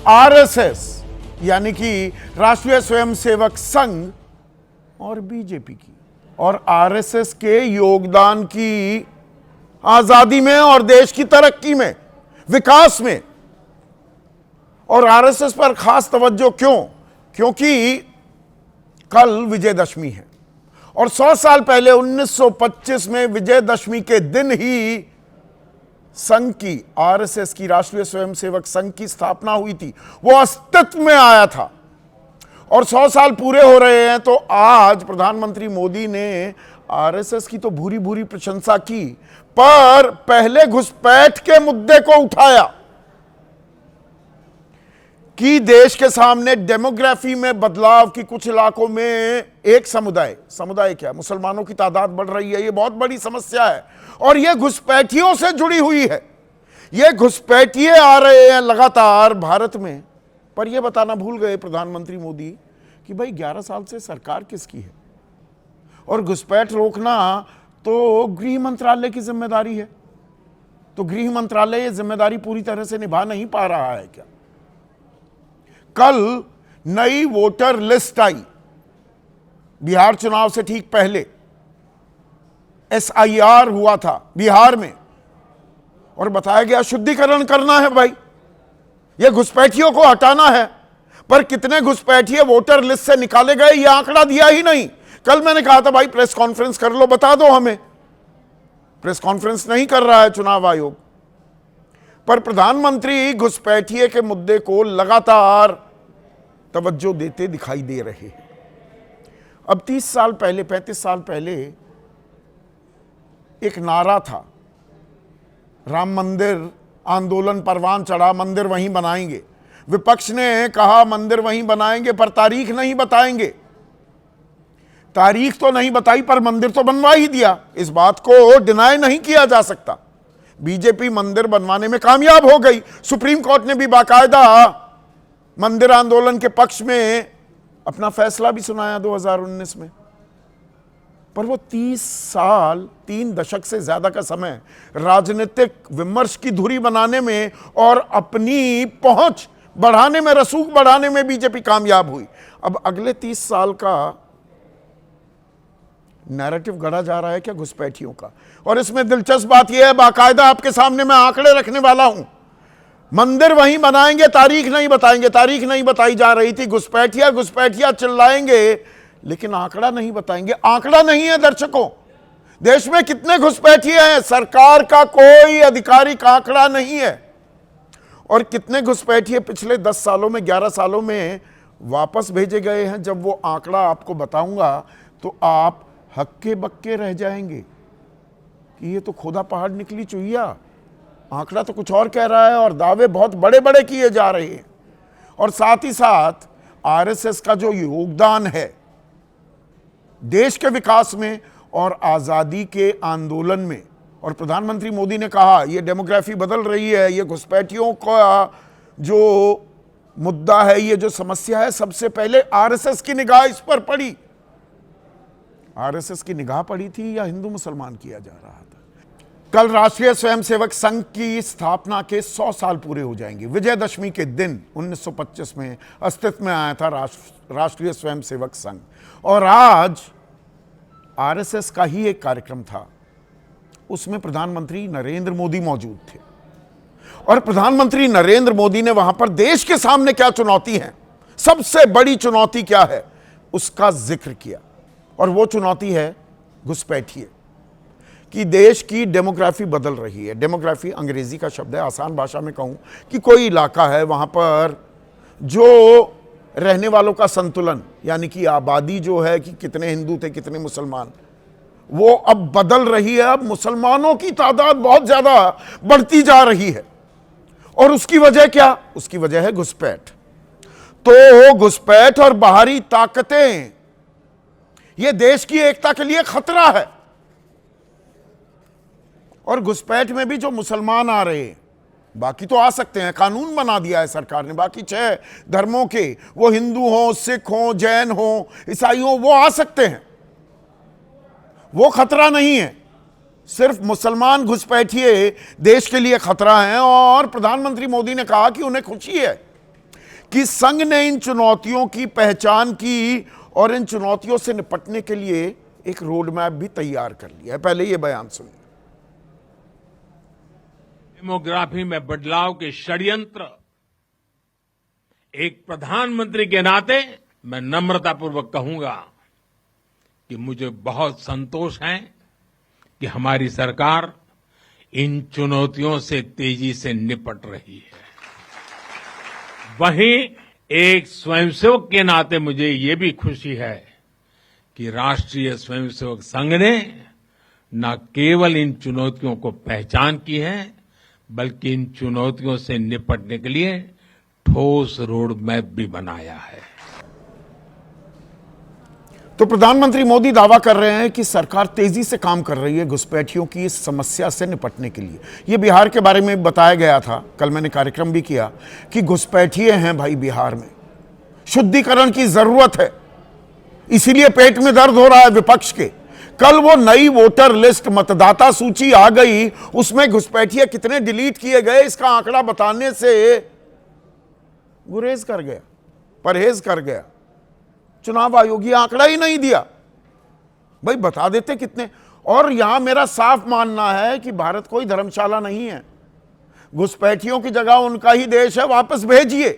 RSS यानी कि राष्ट्रीय स्वयंसेवक संघ और बीजेपी की और आरएसएस के योगदान की आजादी में और देश की तरक्की में, विकास में। और आरएसएस पर खास तवज्जो क्यों? क्योंकि कल विजयदशमी है और 100 साल पहले 1925 में विजयदशमी के दिन ही संघ की, आरएसएस की, राष्ट्रीय स्वयंसेवक संघ की स्थापना हुई थी। वो अस्तित्व में आया था और 100 साल पूरे हो रहे हैं। तो आज प्रधानमंत्री मोदी ने आरएसएस की तो भूरी भूरी प्रशंसा की, पर पहले घुसपैठ के मुद्दे को उठाया कि देश के सामने डेमोग्राफी में बदलाव की, कुछ इलाकों में एक समुदाय क्या, मुसलमानों की तादाद बढ़ रही है, ये बहुत बड़ी समस्या है और ये घुसपैठियों से जुड़ी हुई है। ये घुसपैठिए आ रहे हैं लगातार भारत में। पर यह बताना भूल गए प्रधानमंत्री मोदी कि भाई 11 साल से सरकार किसकी है और घुसपैठ रोकना तो गृह मंत्रालय की जिम्मेदारी है। तो गृह मंत्रालय ये जिम्मेदारी पूरी तरह से निभा नहीं पा रहा है क्या? कल नई वोटर लिस्ट आई बिहार चुनाव से ठीक पहले। SIR हुआ था बिहार में और बताया गया शुद्धिकरण करना है भाई, ये घुसपैठियों को हटाना है। पर कितने घुसपैठिए वोटर लिस्ट से निकाले गए यह आंकड़ा दिया ही नहीं। कल मैंने कहा था भाई प्रेस कॉन्फ्रेंस कर लो, बता दो हमें। प्रेस कॉन्फ्रेंस नहीं कर रहा है चुनाव आयोग। पर प्रधानमंत्री घुसपैठिए के मुद्दे को लगातार तवज्जो देते दिखाई दे रहे हैं। अब 30 साल पहले, 35 साल पहले एक नारा था, राम मंदिर आंदोलन परवान चढ़ा, मंदिर वहीं बनाएंगे। विपक्ष ने कहा मंदिर वहीं बनाएंगे पर तारीख नहीं बताएंगे। तारीख तो नहीं बताई पर मंदिर तो बनवा ही दिया। इस बात को डिनाई नहीं किया जा सकता। बीजेपी मंदिर बनवाने में कामयाब हो गई। सुप्रीम कोर्ट ने भी बाकायदा मंदिर आंदोलन के पक्ष में अपना फैसला भी सुनाया 2019 में। पर वो 30 साल, 3 दशक से ज्यादा का समय राजनीतिक विमर्श की धुरी बनाने में और अपनी पहुंच बढ़ाने में, रसूख बढ़ाने में बीजेपी कामयाब हुई। अब अगले 30 साल का नैरेटिव गढ़ा जा रहा है क्या घुसपैठियों का? और इसमें दिलचस्प बात यह है, बाकायदा आपके सामने मैं आंकड़े रखने वाला हूं। मंदिर वहीं बनाएंगे, तारीख नहीं बताएंगे। तारीख नहीं बताई जा रही थी। घुसपैठिया चिल्लाएंगे लेकिन आंकड़ा नहीं बताएंगे। आंकड़ा नहीं है दर्शकों, देश में कितने घुसपैठिए हैं सरकार का कोई आधिकारिक आंकड़ा नहीं है। और कितने घुसपैठिए पिछले 10 सालों में, 11 सालों में वापस भेजे गए हैं। जब वो आंकड़ा आपको बताऊंगा तो आप हक्के बक्के रह जाएंगे कि ये तो खोदा पहाड़ निकली चुहिया। आंकड़ा तो कुछ और कह रहा है और दावे बहुत बड़े बड़े किए जा रहे हैं। और साथ ही साथ आरएसएस का जो योगदान है देश के विकास में और आजादी के आंदोलन में, और प्रधानमंत्री मोदी ने कहा यह डेमोग्राफी बदल रही है, ये घुसपैठियों का जो मुद्दा है, ये जो समस्या है, सबसे पहले आरएसएस की निगाह इस पर पड़ी। आरएसएस की निगाह पड़ी थी या हिंदू मुसलमान किया जा रहा था? कल राष्ट्रीय स्वयंसेवक संघ की स्थापना के 100 साल पूरे हो जाएंगे। विजयदशमी के दिन 1925 में अस्तित्व में आया था राष्ट्रीय स्वयंसेवक संघ। और आज आरएसएस का ही एक कार्यक्रम था, उसमें प्रधानमंत्री नरेंद्र मोदी मौजूद थे। और प्रधानमंत्री नरेंद्र मोदी ने वहां पर देश के सामने क्या चुनौती है, सबसे बड़ी चुनौती क्या है, उसका जिक्र किया। और वो चुनौती है घुसपैठिए कि देश की डेमोग्राफी बदल रही है। डेमोग्राफी अंग्रेजी का शब्द है, आसान भाषा में कहूं कि कोई इलाका है वहां पर जो रहने वालों का संतुलन, यानी कि आबादी जो है कि कितने हिंदू थे कितने मुसलमान, वो अब बदल रही है। अब मुसलमानों की तादाद बहुत ज्यादा बढ़ती जा रही है। और उसकी वजह क्या? उसकी वजह है घुसपैठ। तो घुसपैठ और बाहरी ताकतें ये देश की एकता के लिए खतरा है। और घुसपैठ में भी जो मुसलमान आ रहे हैं, बाकी तो आ सकते हैं, कानून बना दिया है सरकार ने, बाकी 6 धर्मों के, वो हिंदू हो, सिख हो, जैन हो, ईसाई हो, वो आ सकते हैं, वो खतरा नहीं है। सिर्फ मुसलमान घुसपैठिए देश के लिए खतरा हैं। और प्रधानमंत्री मोदी ने कहा कि उन्हें खुशी है कि संघ ने इन चुनौतियों की पहचान की और इन चुनौतियों से निपटने के लिए एक रोड मैप भी तैयार कर लिया है। पहले ये बयान सुनिए। डेमोग्राफी में बदलाव के षड्यंत्र, एक प्रधानमंत्री के नाते मैं नम्रतापूर्वक कहूंगा कि मुझे बहुत संतोष है कि हमारी सरकार इन चुनौतियों से तेजी से निपट रही है। वहीं एक स्वयंसेवक के नाते मुझे ये भी खुशी है कि राष्ट्रीय स्वयंसेवक संघ ने न केवल इन चुनौतियों को पहचान की है, बल्कि इन चुनौतियों से निपटने के लिए ठोस रोड मैप भी बनाया है। तो प्रधानमंत्री मोदी दावा कर रहे हैं कि सरकार तेजी से काम कर रही है घुसपैठियों की इस समस्या से निपटने के लिए। ये बिहार के बारे में बताया गया था, कल मैंने कार्यक्रम भी किया कि घुसपैठिए हैं भाई बिहार में, शुद्धिकरण की जरूरत है, इसीलिए पेट में दर्द हो रहा है विपक्ष के। कल वो नई वोटर लिस्ट मतदाता सूची आ गई, उसमें घुसपैठिए कितने डिलीट किए गए इसका आंकड़ा बताने से गुरेज कर गया, परहेज कर गया। चुनाव आयोग ये आंकड़ा ही नहीं दिया, भाई बता देते कितने। और यहां मेरा साफ मानना है कि भारत कोई धर्मशाला नहीं है, घुसपैठियों की जगह उनका ही देश है, वापस भेजिए।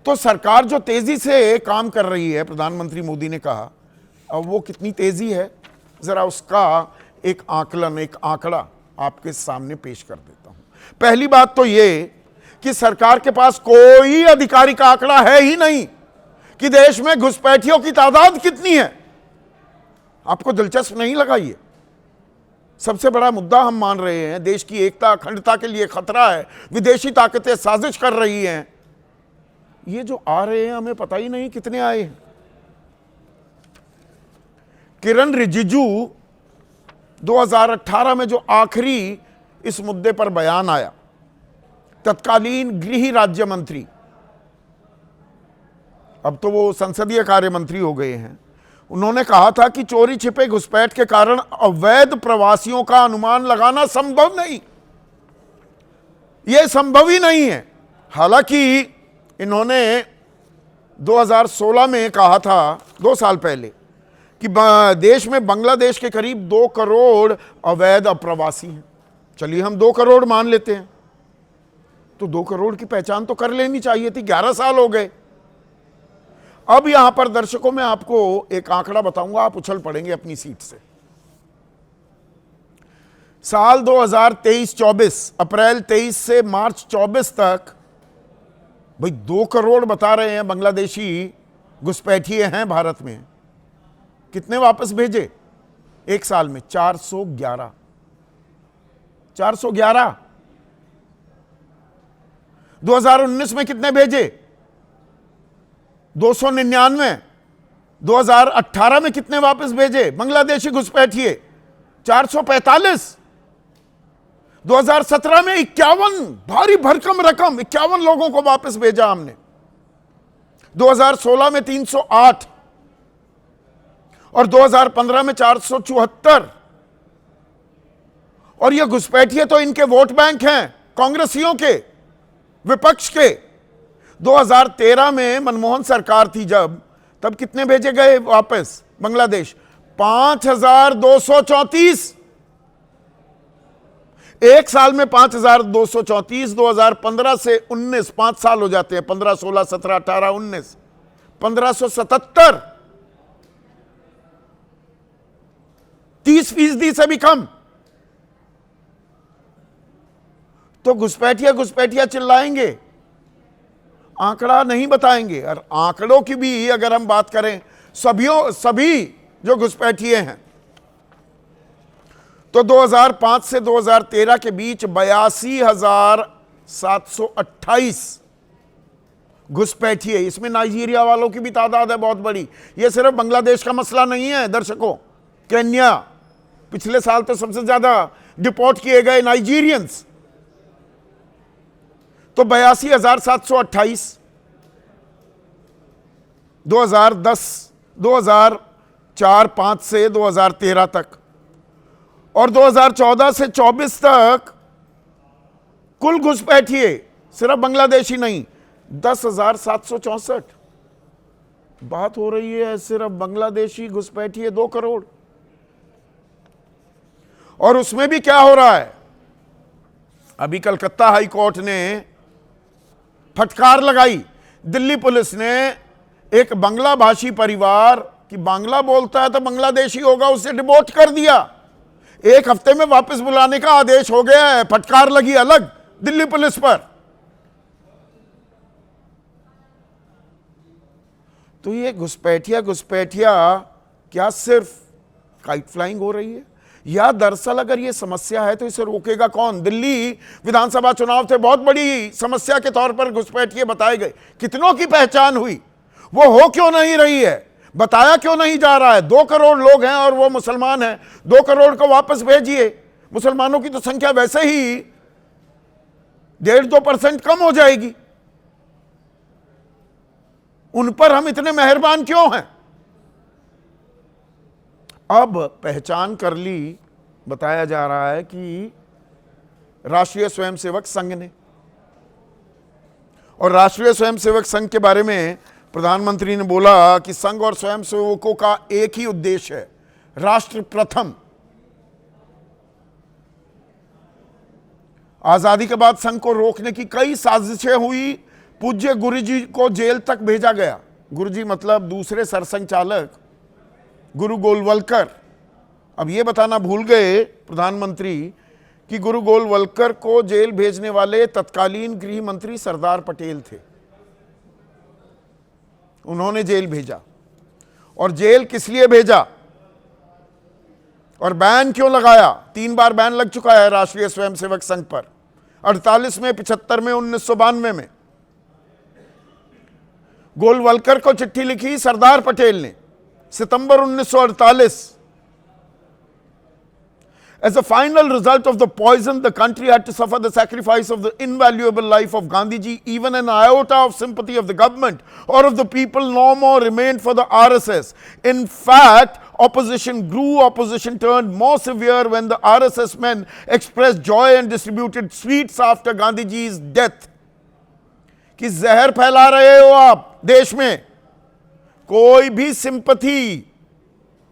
तो सरकार जो तेजी से काम कर रही है, प्रधानमंत्री मोदी ने कहा, अब वो कितनी तेजी है जरा उसका एक आकलन, एक आंकड़ा आपके सामने पेश कर देता हूं। पहली बात तो ये कि सरकार के पास कोई आधिकारिक आंकड़ा है ही नहीं कि देश में घुसपैठियों की तादाद कितनी है। आपको दिलचस्प नहीं लगा? ये सबसे बड़ा मुद्दा हम मान रहे हैं, देश की एकता अखंडता के लिए खतरा है, विदेशी ताकतें साजिश कर रही हैं। ये जो आ रहे हैं हमें पता ही नहीं कितने आए हैं। किरण रिजिजू 2018 में जो आखिरी इस मुद्दे पर बयान आया, तत्कालीन गृह राज्य मंत्री, अब तो वो संसदीय कार्य मंत्री हो गए हैं, उन्होंने कहा था कि चोरी छिपे घुसपैठ के कारण अवैध प्रवासियों का अनुमान लगाना संभव नहीं, यह संभव ही नहीं है। हालांकि इन्होंने 2016 में कहा था, 2 साल पहले, कि देश में बांग्लादेश के करीब 2 करोड़ अवैध अप्रवासी हैं। चलिए हम 2 करोड़ मान लेते हैं, तो 2 करोड़ की पहचान तो कर लेनी चाहिए थी। 11 साल हो गए। अब यहां पर दर्शकों में आपको एक आंकड़ा बताऊंगा, आप उछल पड़ेंगे अपनी सीट से। साल 2023-24, अप्रैल 23 से मार्च 24 तक, भाई 2 करोड़ बता रहे हैं बांग्लादेशी घुसपैठिए हैं भारत में। कितने वापस भेजे एक साल में? 411। 2019 में कितने भेजे? 299। 2018 में कितने वापस भेजे बांग्लादेशी घुसपैठिए? 445। 2017 में 51, भारी भरकम रकम, 51 लोगों को वापस भेजा हमने। 2016 में 308 और 2015 में 474। और ये घुसपैठिए तो इनके वोट बैंक हैं, कांग्रेसियों के, विपक्ष के। 2013 में मनमोहन सरकार थी जब, तब कितने भेजे गए वापस बांग्लादेश? 5234। एक साल में 5234। 2015 से 19, 5 साल हो जाते हैं, 15, 16, 17, 18, 19, 1577। 30% से भी कम। तो घुसपैठिया चिल्लाएंगे, आंकड़ा नहीं बताएंगे। और आंकड़ों की भी अगर हम बात करें, सभी जो घुसपैठिए हैं, तो 2005 से 2013 के बीच 82,728 घुसपैठिए। इसमें नाइजीरिया वालों की भी तादाद है बहुत बड़ी। यह सिर्फ बांग्लादेश का मसला नहीं है दर्शकों। केन्या, पिछले साल तो सबसे ज्यादा डिपोर्ट किए गए नाइजीरियंस, तो 82,728। 2004-5 से 2013 तक, और 2014 से 24 तक कुल घुसपैठिए, सिर्फ बांग्लादेशी नहीं, 10,764। बात हो रही है सिर्फ बांग्लादेशी घुसपैठिए 2 करोड़। और उसमें भी क्या हो रहा है, अभी कलकत्ता हाई कोर्ट ने फटकार लगाई, दिल्ली पुलिस ने एक बांग्ला भाषी परिवार की, बांग्ला बोलता है तो बांग्लादेशी होगा, उसे डिपोर्ट कर दिया। 1 हफ्ते में वापस बुलाने का आदेश हो गया है, फटकार लगी अलग दिल्ली पुलिस पर। तो ये घुसपैठिया क्या सिर्फ काइट फ्लाइंग हो रही है, या दरअसल अगर ये समस्या है तो इसे रोकेगा कौन? दिल्ली विधानसभा चुनाव थे, बहुत बड़ी समस्या के तौर पर घुसपैठिए बताए गए, कितनों की पहचान हुई, वो हो क्यों नहीं रही है, बताया क्यों नहीं जा रहा है? 2 करोड़ लोग हैं और वो मुसलमान हैं, 2 करोड़ को वापस भेजिए। मुसलमानों की तो संख्या वैसे ही 1.5-2% कम हो जाएगी, उन पर हम इतने मेहरबान क्यों हैं? अब पहचान कर ली, बताया जा रहा है कि राष्ट्रीय स्वयंसेवक संघ ने, और राष्ट्रीय स्वयंसेवक संघ के बारे में प्रधानमंत्री ने बोला कि संघ और स्वयंसेवकों का एक ही उद्देश्य है, राष्ट्र प्रथम। आजादी के बाद संघ को रोकने की कई साजिशें हुई, पूज्य गुरुजी को जेल तक भेजा गया। गुरुजी मतलब दूसरे सरसंघचालक गुरु गोलवलकर। अब यह बताना भूल गए प्रधानमंत्री कि गुरु गोलवलकर को जेल भेजने वाले तत्कालीन गृह मंत्री सरदार पटेल थे, उन्होंने जेल भेजा। और जेल किस लिए भेजा और बैन क्यों लगाया? 3 बार बैन लग चुका है राष्ट्रीय स्वयंसेवक संघ पर, 48 में, 75 में, 1992 में। गोलवलकर को चिट्ठी लिखी सरदार पटेल ने सितंबर 1948। As a final result of the poison, the country had to suffer the sacrifice of the invaluable life of Gandhiji. Even an iota of sympathy of the government or of the people no more remained for the RSS. In fact, opposition grew, opposition turned more severe when the RSS men expressed joy and distributed sweets after Gandhiji's death. कि जहर फैला रहे हो आप देश में, कोई भी सिंपथी,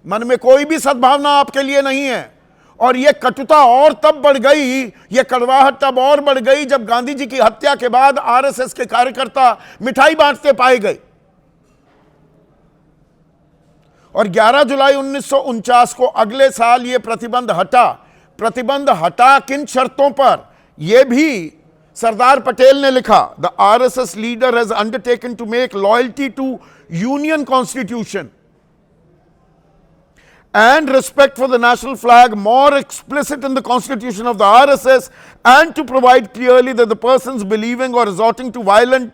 मन में कोई भी सद्भावना आपके लिए नहीं है। और यह कटुता और तब बढ़ गई, यह कड़वाहट तब और बढ़ गई जब गांधी जी की हत्या के बाद आरएसएस के कार्यकर्ता मिठाई बांटते पाए गए। और 11 जुलाई 1949 को अगले साल यह प्रतिबंध हटा। प्रतिबंध हटा किन शर्तों पर, यह भी सरदार पटेल ने लिखा। The RSS leader has undertaken to make loyalty to union constitution and respect for the national flag more explicit in the constitution of the RSS, and to provide clearly that the persons believing or resorting to violent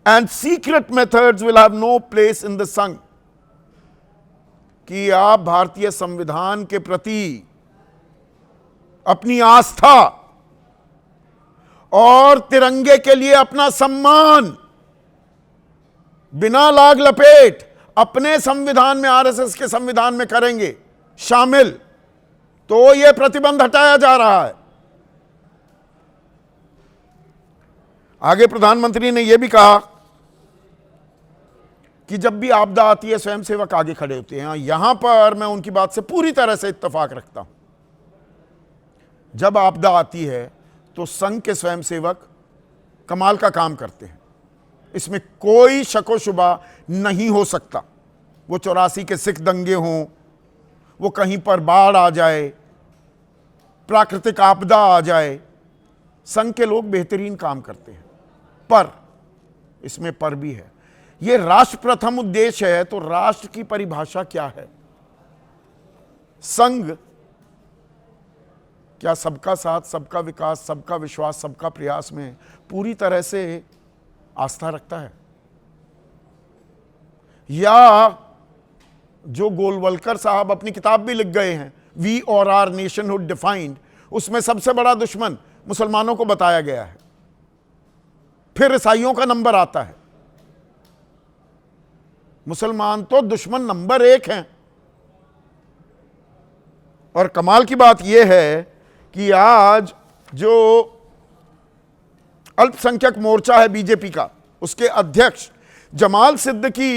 and secret methods will have no place in the Sangh. कि आप भारतीय संविधान के प्रति अपनी आस्था और तिरंगे के लिए अपना सम्मान बिना लाग लपेट अपने संविधान में, आरएसएस के संविधान में करेंगे शामिल, तो यह प्रतिबंध हटाया जा रहा है। आगे प्रधानमंत्री ने यह भी कहा कि जब भी आपदा आती है स्वयंसेवक आगे खड़े होते हैं। यहां पर मैं उनकी बात से पूरी तरह से इत्तेफाक रखता हूं। जब आपदा आती है तो संघ के स्वयंसेवक कमाल का काम करते हैं, इसमें कोई शको शुबा नहीं हो सकता। वो 84 के सिख दंगे हों, वो कहीं पर बाढ़ आ जाए, प्राकृतिक आपदा आ जाए, संघ के लोग बेहतरीन काम करते हैं। पर इसमें पर भी है, ये राष्ट्र प्रथम उद्देश्य है, तो राष्ट्र की परिभाषा क्या है? संघ क्या सबका साथ, सबका विकास, सबका विश्वास, सबका प्रयास में पूरी तरह से आस्था रखता है? या जो गोलवलकर साहब अपनी किताब भी लिख गए हैं, वी और आर नेशनहुड डिफाइंड, उसमें सबसे बड़ा दुश्मन मुसलमानों को बताया गया है, फिर ईसाइयों का नंबर आता है। मुसलमान तो दुश्मन नंबर 1 हैं। और कमाल की बात यह है कि आज जो अल्पसंख्यक मोर्चा है बीजेपी का, उसके अध्यक्ष जमाल सिद्दीकी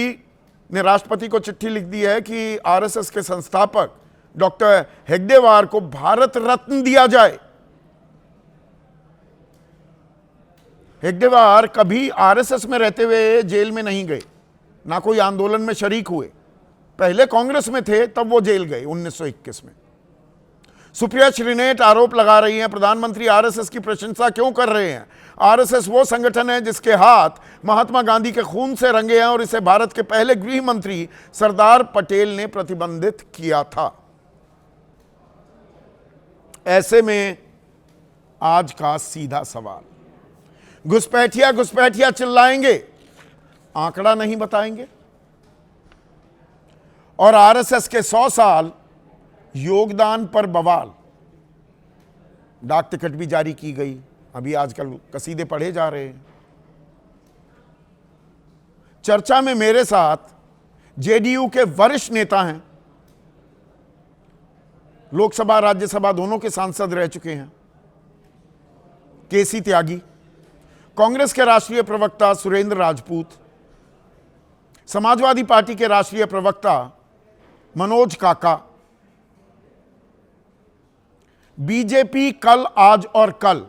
ने राष्ट्रपति को चिट्ठी लिख दी है कि आरएसएस के संस्थापक डॉक्टर हेगडेवार को भारत रत्न दिया जाए। हेगडेवार कभी आरएसएस में रहते हुए जेल में नहीं गए, ना कोई आंदोलन में शरीक हुए। पहले कांग्रेस में थे, तब वो जेल गए 1921 में। सुप्रिया श्रीनेट आरोप लगा रही हैं प्रधानमंत्री आरएसएस की प्रशंसा क्यों कर रहे हैं। आरएसएस वो संगठन है जिसके हाथ महात्मा गांधी के खून से रंगे हैं और इसे भारत के पहले गृह मंत्री सरदार पटेल ने प्रतिबंधित किया था। ऐसे में आज का सीधा सवाल, घुसपैठिया घुसपैठिया चिल्लाएंगे, आंकड़ा नहीं बताएंगे। और आरएसएस के 100 साल योगदान पर बवाल, डाक टिकट भी जारी की गई, अभी आजकल कसीदे पढ़े जा रहे हैं। चर्चा में मेरे साथ जेडीयू के वरिष्ठ नेता हैं, लोकसभा राज्यसभा दोनों के सांसद रह चुके हैं, केसी त्यागी, कांग्रेस के राष्ट्रीय प्रवक्ता सुरेंद्र राजपूत, समाजवादी पार्टी के राष्ट्रीय प्रवक्ता मनोज काका, बीजेपी कल आज और कल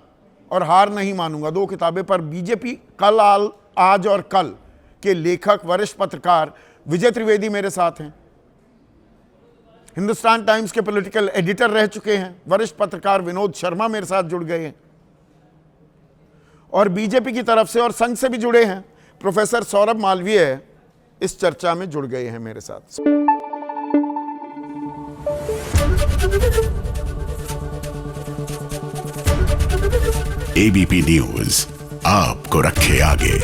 और हार नहीं मानूंगा, 2 किताबें पर बीजेपी कल आज और कल के लेखक वरिष्ठ पत्रकार विजय त्रिवेदी मेरे साथ हैं। हिंदुस्तान टाइम्स के पॉलिटिकल एडिटर रह चुके हैं वरिष्ठ पत्रकार विनोद शर्मा मेरे साथ जुड़ गए हैं, और बीजेपी की तरफ से और संघ से भी जुड़े हैं प्रोफेसर सौरभ मालवीय इस चर्चा में जुड़ गए हैं मेरे साथ। एबीपी न्यूज आपको रखे आगे।